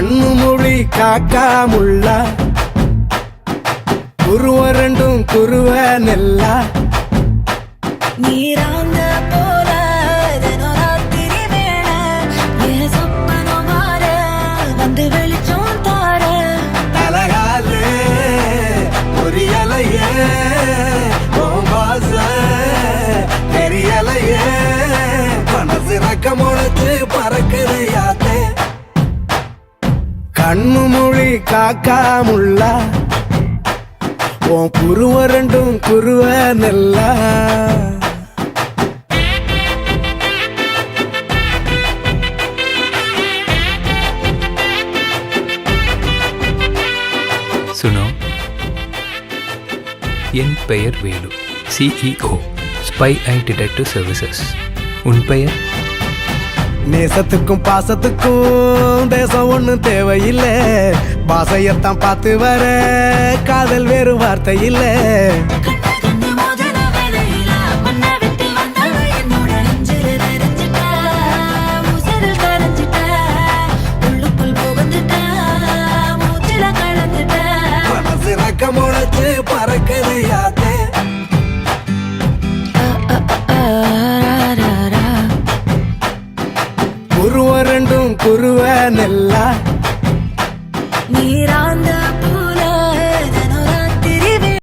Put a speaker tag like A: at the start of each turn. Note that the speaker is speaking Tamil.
A: கண்ணு மொழி காக்காமுள்ள குருவரண்டும் குருவ நெல்லா
B: நீராங்க போல தினராத்திரி வேள என் சொப்பனம் மாற வந்து வெளிச்சம் தார
A: தலகாலே பொரியலையே பாச தெரியலையே மனசு ரக்க முளைச்சு பறக்குதையாத்தே கண்ணு மொழி காக்காமுள்ள உன் குருவரண்டும் குருவ நெல்லா
C: சுனோ, என் பெயர் வேலு, சிஇஓ ஸ்பை ஐ டிடெக்டிவ் சர்வீசஸ். உன் பெயர்?
A: நேசத்துக்கும் பாசத்துக்கும் தேசம் ஒண்ணும் தேவையில்லை, பாசையத்தான் பார்த்து வர காதல் வேறு வார்த்தை இல்லை.
B: கண்ணு மோதிர வேளையில மண்ணை விட்டு வந்தவ என்னோட நெஞ்சில நிறைஞ்சிட்ட உசிரில் கரைஞ்சிட்ட உள்ளுக்குள் புகுந்துட்ட மூச்சில கலந்துட்ட
A: மனசு ரக்க முளைச்சு பறக்குது யாத்தே குருவரண்டும் குருவ நெல்ல